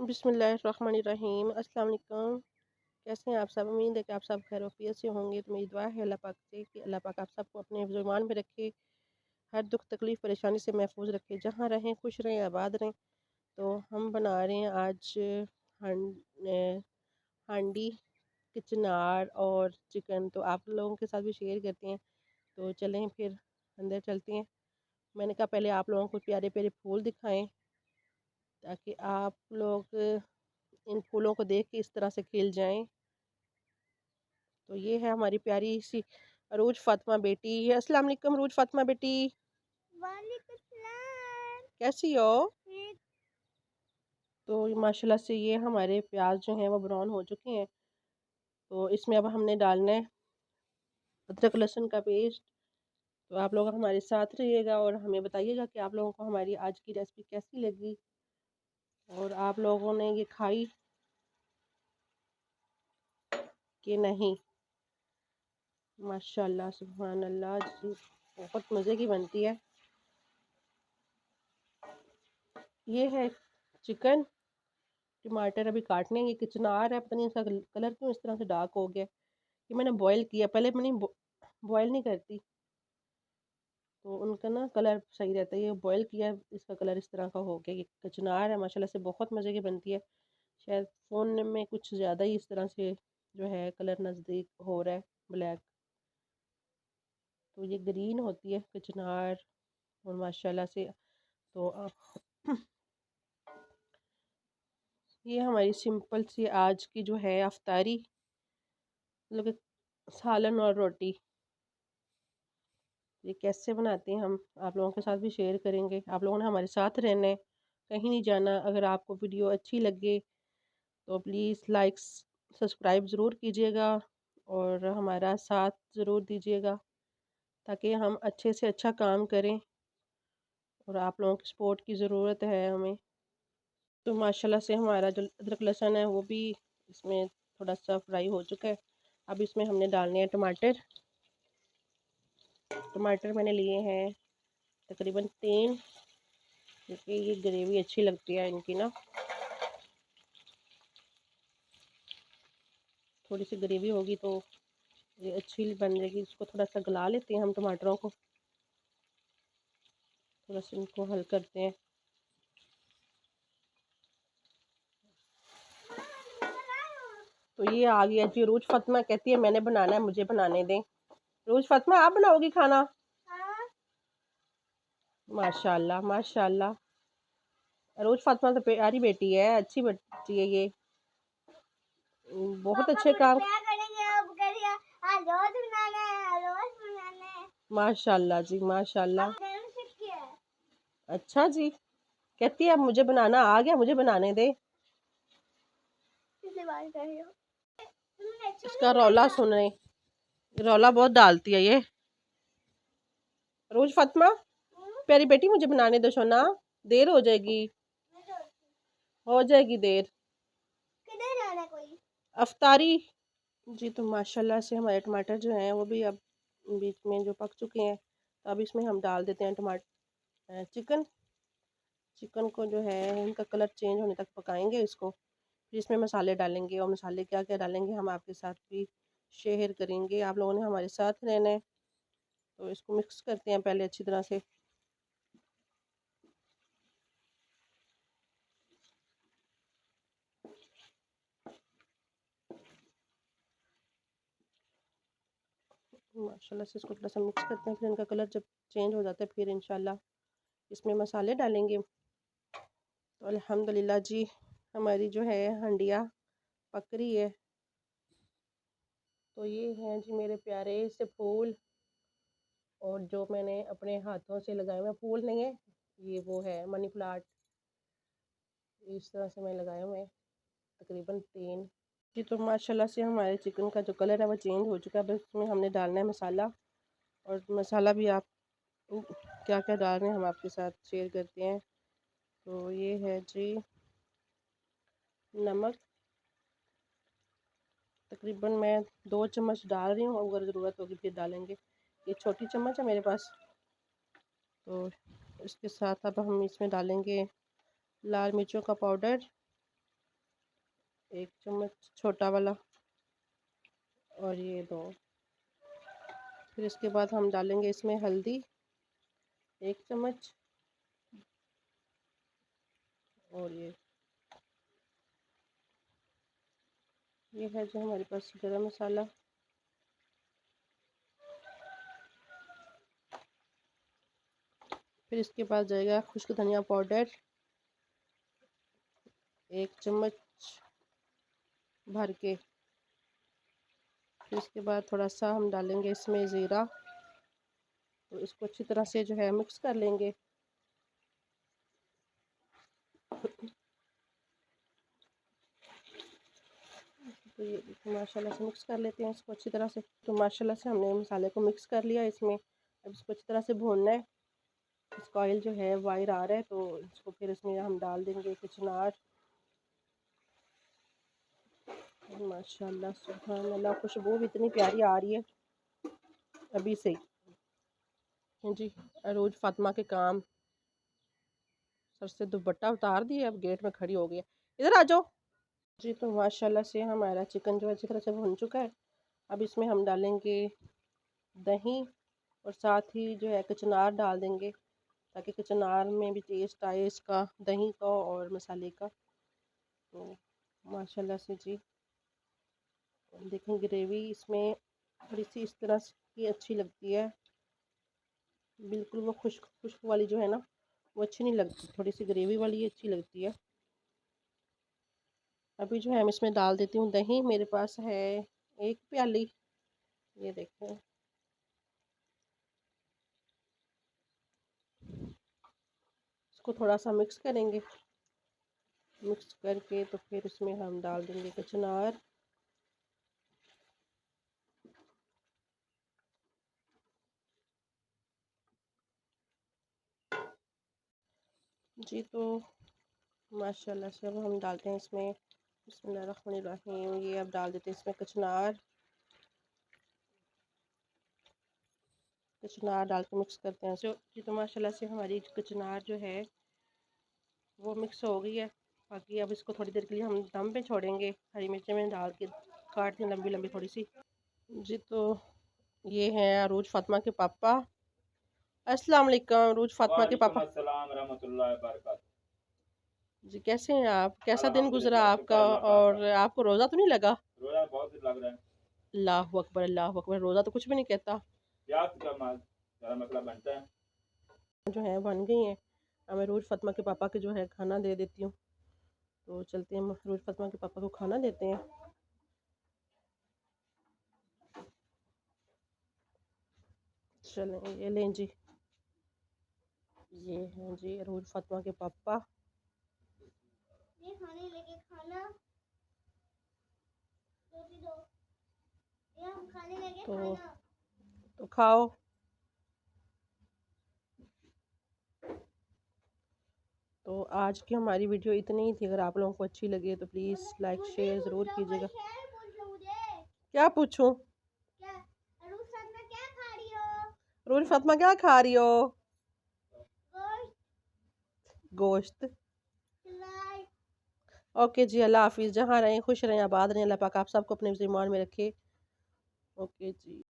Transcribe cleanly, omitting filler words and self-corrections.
बिस्मिल्लाहिर्रहमानिर्रहीम। अस्सलाम वालेकुम। कैसे हैं आप सब? उम्मीद है कि आप सब खैर-ओ-आफियत से होंगे। तो मेरी दुआ है अल्लाह पाक से कि अल्लाह पाक आप सबको अपने हिफ्ज़-ओ-ईमान में रखे, हर दुख तकलीफ़ परेशानी से महफूज रखे, जहाँ रहें खुश रहें, आबाद रहें। तो हम बना रहे हैं आज हांडी किचनार और चिकन, तो आप लोगों के साथ भी शेयर करते हैं। तो चलें फिर अंदर चलते हैं। मैंने कहा पहले आप लोगों को प्यारे-प्यारे फूल दिखाएँ, ताकि आप लोग इन फूलों को देख के इस तरह से खिल जाएँ। तो ये है हमारी प्यारी सी अरूज फ़ातिमा बेटी। अस्सलाम वालेकुम अरूज फ़ातिमा बेटी, वालेकुम सलाम। कैसी हो? ठीक। तो माशाल्लाह से ये हमारे प्याज जो हैं वो ब्राउन हो चुके हैं। तो इसमें अब हमने डालना है अदरक लहसुन का पेस्ट। तो आप लोग हमारे साथ रहिएगा और हमें बताइएगा कि आप लोगों को हमारी आज की रेसिपी कैसी लगी और आप लोगों ने ये खाई कि नहीं। माशाल्लाह सुभान अल्लाह जी, बहुत मज़े की बनती है। ये है चिकन, टमाटर अभी काटने हैं। ये किचनार है, पता नहीं इसका कलर क्यों इस तरह से डार्क हो गया। ये मैंने बॉयल किया, पहले मैंने बॉयल नहीं करती तो उनका ना कलर सही रहता है। ये बॉयल किया, इसका कलर इस तरह का हो गया। ये कचनार है, माशाल्लाह से बहुत मज़े की बनती है। शायद फ़ोन में कुछ ज़्यादा ही इस तरह से जो है कलर नज़दीक हो रहा है ब्लैक। तो ये ग्रीन होती है कचनार और माशाल्लाह से। तो ये हमारी सिंपल सी आज की जो है अफ्तारी, मतलब कि सालन और रोटी। ये कैसे बनाते हैं हम आप लोगों के साथ भी शेयर करेंगे। आप लोगों ने हमारे साथ रहना है, कहीं नहीं जाना। अगर आपको वीडियो अच्छी लगे तो प्लीज़ लाइक सब्सक्राइब ज़रूर कीजिएगा और हमारा साथ ज़रूर दीजिएगा, ताकि हम अच्छे से अच्छा काम करें। और आप लोगों की सपोर्ट की ज़रूरत है हमें। तो माशाल्लाह से हमारा जो अदरक लहसुन है वो भी इसमें थोड़ा सा फ्राई हो चुका है। अब इसमें हमने डालने हैं टमाटर। टमाटर मैंने लिए हैं तकरीबन 3, क्योंकि ये ग्रेवी अच्छी लगती है इनकी ना। थोड़ी सी ग्रेवी होगी तो ये अच्छी बन जाएगी। इसको थोड़ा सा गला लेते हैं हम टमाटरों को, थोड़ा सा इनको हल करते हैं। तो ये आ गया जी। रोज फातिमा कहती है मैंने बनाना है, मुझे बनाने दें। रोज फातिमा आप बनाओगी खाना? हाँ। माशाल्लाह माशाल्लाह। रोज फातिमा तो प्यारी बेटी है, अच्छी बच्ची है ये। बहुत पापा अच्छे काम। क्या करेंगे अब करिए। रोज बनाना है, रोज बनाना है। माशाल्लाह जी माशाल्लाह। अब मैंने सीख किया है। अच्छा जी, कहती है अब मुझे बनाना आ गया, मुझे बनाने दे। किससे बात कर रही हो? तुमने अच्छा नहीं इसका रौला बनाया। सुन रहे, रौला बहुत डालती है ये। रोज फातिमा प्यारी बेटी मुझे बनाने दो सोना, देर हो जाएगी, हो जाएगी देर। किधर जाना है कोई? अफ्तारी जी। तो माशाल्लाह से हमारे टमाटर जो हैं वो भी अब बीच में जो पक चुके हैं। तो अब इसमें हम डाल देते हैं टमाटर चिकन। चिकन को जो है इनका कलर चेंज होने तक पकाएंगे इसको। फिर इसमें मसाले डालेंगे, और मसाले क्या क्या डालेंगे हम आपके साथ भी शेयर करेंगे। आप लोगों ने हमारे साथ रहना है। तो इसको मिक्स करते हैं पहले अच्छी तरह से। माशाल्लाह से इसको थोड़ा सा मिक्स करते हैं। फिर इनका कलर जब चेंज हो जाता है फिर इंशाल्लाह इसमें मसाले डालेंगे। तो अल्हम्दुलिल्लाह जी, हमारी जो है हंडिया पक रही है। तो ये हैं जी मेरे प्यारे से फूल, और जो मैंने अपने हाथों से लगाए हुए फूल नहीं है, ये वो है मनी प्लांट। इस तरह से मैं लगाए हुए हैं तकरीबन 3 जी। तो माशाल्लाह से हमारे चिकन का जो कलर है वो चेंज हो चुका है। बस इसमें हमने डालना है मसाला, और मसाला भी आप क्या क्या डाल रहे हैं हम आपके साथ शेयर करते हैं। तो ये है जी नमक, तकरीबन मैं 2 चम्मच डाल रही हूँ, अगर ज़रूरत होगी फिर डालेंगे। ये छोटी चम्मच है मेरे पास। तो इसके साथ अब हम इसमें डालेंगे लाल मिर्चों का पाउडर, 1 चम्मच छोटा वाला, और ये 2। फिर इसके बाद हम डालेंगे इसमें हल्दी 1 चम्मच, और ये है जो हमारे पास गरम मसाला। फिर इसके बाद जाएगा खुश्क धनिया पाउडर 1 चम्मच भर के। फिर इसके बाद थोड़ा सा हम डालेंगे इसमें ज़ीरा, तो इसको अच्छी तरह से जो है मिक्स कर लेंगे। तो ये माशाल्लाह से मिक्स कर लेते हैं इसको अच्छी तरह से। तो माशाल्लाह से हमने मसाले को मिक्स कर लिया इसमें। अब इसको अच्छी तरह से भूनना है। इसका ऑयल जो है बाहर आ रहा है, तो इसको फिर इसमें हम डाल देंगे कचनार। माशाल्लाह सुभान अल्लाह, खुशबू भी इतनी प्यारी आ रही है अभी से ही जी। अरूज फातिमा के काम, सर से दुपट्टा उतार दिए, अब गेट में खड़ी हो गई है। इधर आ जाओ जी। तो माशाल्लाह से हमारा चिकन जो है अच्छी तरह से भुन चुका है। अब इसमें हम डालेंगे दही, और साथ ही जो है कचनार डाल देंगे, ताकि कचनार में भी टेस्ट आए इसका, दही का और मसाले का। तो माशाल्लाह से जी देखें, ग्रेवी इसमें थोड़ी सी इस तरह की अच्छी लगती है। बिल्कुल वो खुश्क खुश्क वाली जो है ना, वो अच्छी नहीं लगती, थोड़ी सी ग्रेवी वाली अच्छी लगती है। अभी जो है हम इसमें डाल देती हूँ दही। मेरे पास है 1 प्याली, ये देखें। इसको थोड़ा सा मिक्स करेंगे। मिक्स करके तो फिर इसमें हम डाल देंगे कचनार। जी तो माशाल्लाह से अब हम डालते हैं इसमें बिस्मिल्लाहिर्रहमानिर्रहीम। ये अब डाल देते हैं इसमें कचनार। कचनार डाल के मिक्स करते हैं। जी तो माशाल्लाह से हमारी कचनार जो है वो मिक्स हो गई है। बाकी अब इसको थोड़ी देर के लिए हम दम पे छोड़ेंगे। हरी मिर्चें में डाल के काट दें लंबी लंबी थोड़ी सी। जी तो ये हैं अरूज फातिमा के पापा। अस्सलाम वालेकुम अरूज फातिमा के पापा। अस्सलाम रहमतुल्लाहि बरकातहू। जी कैसे हैं आप? कैसा दिन गुजरा आपका? और आपको रोज़ा तो नहीं लगा? रोजा बहुत लग रहा है। अल्लाह अकबर, अल्लाह अकबर। रोज़ा तो कुछ भी नहीं कहता। प्याज का ज़्यादा मतलब बनता है। जो है बन गई हैं। अब मैं रोज़ फातिमा के पापा के जो है खाना दे देती हूँ। तो चलते हैं रोज़ फातिमा के पापा को खाना देते हैं। चलें, ये लें जी। ये हैं जी रोज़ फातिमा के पापा। ये खाने लेके खाना, रोटी दो। ये हम खाने लेके तो खाना। खाओ। तो आज की हमारी वीडियो इतनी ही थी। अगर आप लोगों को अच्छी लगे तो प्लीज़ लाइक शेयर ज़रूर कीजिएगा। शेर पूछ लो मुझे। क्या पूछूं? क्या अरुण सर में क्या खा रही हो? रोज़ फातिमा क्या खा रही हो? गोश्त। गोश्त। सिलाई। ओके जी, अल्लाह हाफिज़। जहाँ रहें खुश रहें, आबाद रहें। अल्लाह पाक आप सबको अपने ईमान में रखे। ओके जी।